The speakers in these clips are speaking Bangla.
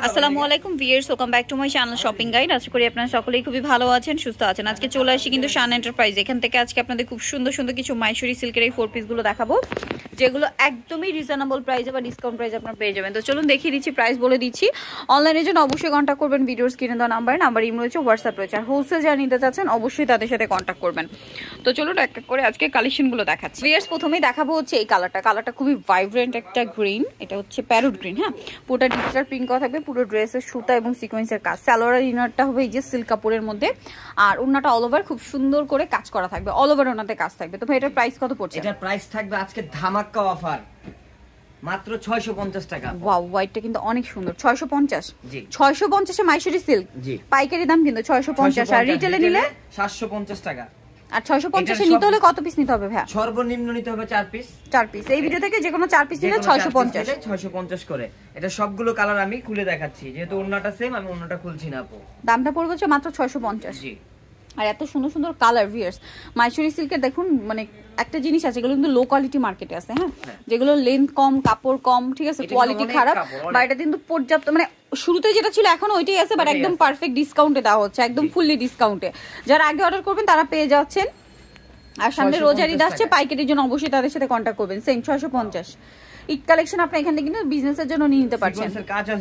আসসালামু আলাইকুম viewers, welcome back to my channel shopping guide. আশা করি আপনারা সকলেই খুবই ভালো আছেন, সুস্থ আছেন। আজকে চলে আসি কিন্তু শান এন্টারপ্রাইজ। এখান থেকে আজকে আপনাদের খুব সুন্দর সুন্দর কিছু মাইশোরি সিল্কের এই 4 পিসগুলো দেখাবো, যেগুলো একদমই রিজনেবল প্রাইসে বা ডিসকাউন্ট প্রাইসে আপনারা পেয়ে যাবেন। তো চলুন দেখিয়ে দিচ্ছি, প্রাইস বলে দিচ্ছি। অনলাইনের জন্য অবশ্যই কন্ট্যাক্ট করবেন, ভিডিওর স্ক্রিনে দেওয়া নাম্বার ইম রয়েছে, হোয়াটসঅ্যাপ রয়েছে। আর হোলসেল যারা নিতে চাচ্ছেন অবশ্যই তাদের সাথে কন্ট্যাক্ট করবেন। তো চলুন এক এক করে আজকে কালেকশনগুলো দেখাচ্ছি। ভিউয়ার্স প্রথমেই দেখাবো হচ্ছে এই কালারটা খুবই ভাইব্রেন্ট একটা গ্রিন। এটা হচ্ছে প্যারট গ্রিন। হ্যাঁ, পুরোটা ডিজিটাল প্রিন্ট করা থাকবে, পুরো ড্রেসের সুতা এবং সিকোয়েন্সের কাজ। সালোয়ার ইনারটা হবে এই যে সিল্ক কাপড়ের মধ্যে, আর ওন্নাটা অল ওভার খুব সুন্দর করে কাজ করা থাকবে, অল ওভার ওনাতে কাজ থাকবে। তো ভাই এটার প্রাইস কত পড়ছে? এটার প্রাইস থাকবে আজকে ধামাকা অফার মাত্র 650 টাকা। ওয়াও, হোয়াইটটা কিন্তু অনেক সুন্দর। 650। জি, 650 এ মাইশোরি সিল্ক। জি, পাইকারি দাম কিন্তু 650, আর রিটেলে নিলে 750 টাকা। আর 650 এ নিতে হলে কত পিস নিতে হবে ভাই? সর্বনিম্ন নিতে হবে 4 পিস। 4 পিস। এই ভিডিও থেকে যে কোনো 4 পিস নিলে 650। 650 করে। এটা সবগুলো কালার আমি খুলে দেখাচ্ছি, যেহেতু ওন্নাটা সেম, আমি ওন্নাটা খুলছি না আপু। দামটা পড়বে হচ্ছে মাত্র 650। জি, আর এত সুন্দর সুন্দর কালার। ভিউয়ার্স মাইশোরি সিল্কের দেখুন, মানে একটা জিনিস আছে, এগুলো কিন্তু লো কোয়ালিটি মার্কেটে আছে। হ্যাঁ, যেগুলো লেন্থ কম, কাপড় কম, ঠিক আছে, কোয়ালিটি খারাপ, বা এটা কিন্তু পর্যাপ্ত, মানে শুরুতে যেটা ছিল এখন ওইটাই আছে, বাট একদম পারফেক্ট ডিসকাউন্টে দেওয়া হচ্ছে, একদম ফুললি ডিসকাউন্টে। যারা আগে অর্ডার করবেন তারা পেয়ে যাচ্ছেন। আর সামনে রোজার ঈদ আসছে, পাইকারির জন্য অবশ্যই তাদের সাথে কন্ট্যাক্ট করবেন। সেম 650। ঈদ কালেকশন আপনি এখান থেকে কিন্তু বিজনেসের জন্য নিয়ে নিতে পারছেন।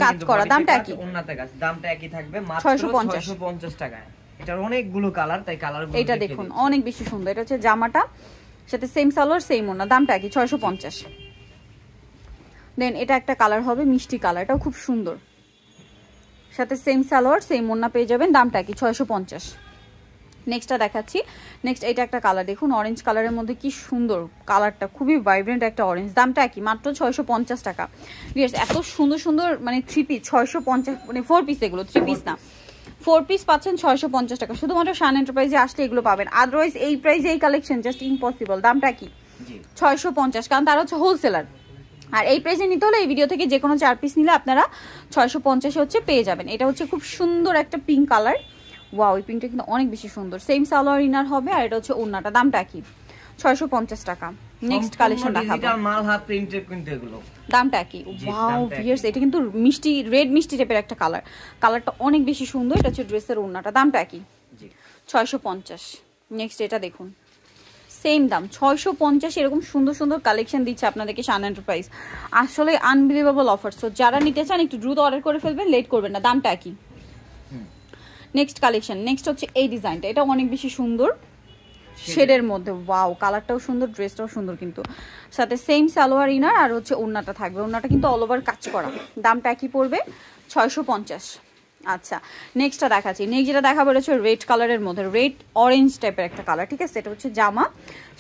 কাজ করা, দামটা একই, ওন্নাতে কাজ, দামটা একই থাকবে মাত্র 650 টাকায়। এটার অনেকগুলো কালার, তাই কালারগুলো এটা দেখুন অনেক বেশি সুন্দর। এটা হচ্ছে জামাটা, সাথে সেম সালোয়ার সেম ওন্না, দামটা একই 650। দেন এটা একটা কালার হবে মিষ্টি কালার, এটাও খুব সুন্দর, সাথে সেম সালোয়ার সেম ওন্না পেয়ে যাবেন, দামটা একই 650। নেক্সটটা দেখাচ্ছি। নেক্সট এটা একটা কালার দেখুন, অরেঞ্জ কালারের মধ্যে কি সুন্দর কালারটা, খুবই ভাইব্রেন্ট একটা অরেঞ্জ, দামটা একই মাত্র 650 টাকা। বিয়ার্স এত সুন্দর সুন্দর মানে 3 পিস 650, মানে 4 পিস, এগুলো 3 পিস না, 4 পিস পাচ্ছেন 650 টাকা। শুধুমাত্র শান এন্টারপ্রাইজে আসলে এগুলো পাবেন, আদারওয়াইজ এই প্রাইসে এই কালেকশন জাস্ট ইম্পসিবল। দামটা কি? 650, কারণ তারা হচ্ছে হোলসেলার। আর এই প্রাইসে নিতে হলে এই ভিডিও থেকে যে কোনো 4 পিস নিলে আপনারা 650 হচ্ছে পেয়ে যাবেন। এটা হচ্ছে খুব সুন্দর একটা পিঙ্ক কালার। ওয়াও, এই পিঙ্কটা কিন্তু অনেক বেশি সুন্দর। সেম সালোয়ার ইনার হবে, আর এটা হচ্ছে ওন্নাটা, দামটা কি? 650 টাকা। নেক্সট কালেকশন দেখাবো, ডিজিটাল মাল হাফ প্রিন্টেড কিন্তু এগুলো, দামটা কি? ওয়াও ভিউয়ার্স, এটা কিন্তু মিষ্টি রেড মিষ্টি টাইপের একটা কালার, কালারটা অনেক বেশি সুন্দর। এটা হচ্ছে ড্রেসের ওন্নাটা, দামটা কি? 650। নেক্সট এটা দেখুন, সেম দাম 650। এরকম সুন্দর সুন্দর কালেকশন দিচ্ছে আপনাদেরকে শান এন্টারপ্রাইজ, আসলে আনবিলিভেবল অফার। সো যারা নিতে চান একটু দ্রুত অর্ডার করে ফেলবেন, লেট করবেন না। দামটা কি? নেক্সট কালেকশন, নেক্সট হচ্ছে এই ডিজাইনটা, এটা অনেক বেশি সুন্দর শেডের মধ্যে। ওয়াও, কালারটাও সুন্দর, ড্রেসটাও সুন্দর, কিন্তু সাথে সেম সালোয়ার ইনার, আর হচ্ছে ওন্নাটা থাকবে, ওন্নাটা কিন্তু অল ওভার কাজ করা। দামটা কি পড়বে? 650। আচ্ছা, নেক্সটটা দেখাচ্ছি। নেক্সট যেটা দেখাবো এটা হচ্ছে রেড কালারের মধ্যে, রেড অরেঞ্জ টাইপের একটা কালার, ঠিক আছে। এটা হচ্ছে জামা,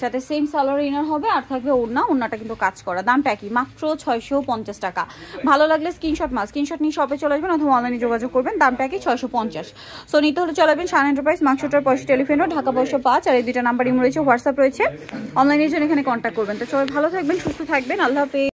সাথে সেম সালোয়ার ইনার হবে, আর থাকবে ওন্নাটা কিন্তু কাজ করা। দামটা কি? মাত্র 650 টাকা। ভালো লাগলে স্ক্রিনশট নিয়ে শপে চলে আসবেন অথবা অনলাইনে যোগাযোগ করবেন। দামটা কি? 650। সো নিতে হলে চলে আসবেন শান এন্টারপ্রাইজ, মার্কেটের 65 টেলিফোন রোড, ঢাকা 505। আর এই দুইটা নাম্বার ইমো রয়েছে, হোয়াটসঅ্যাপ রয়েছে, অনলাইনের জন্য এখানে কন্ট্যাক্ট করবেন। তো সবাই ভালো থাকবেন, সুস্থ থাকবেন, আল্লাহ হাফেজ।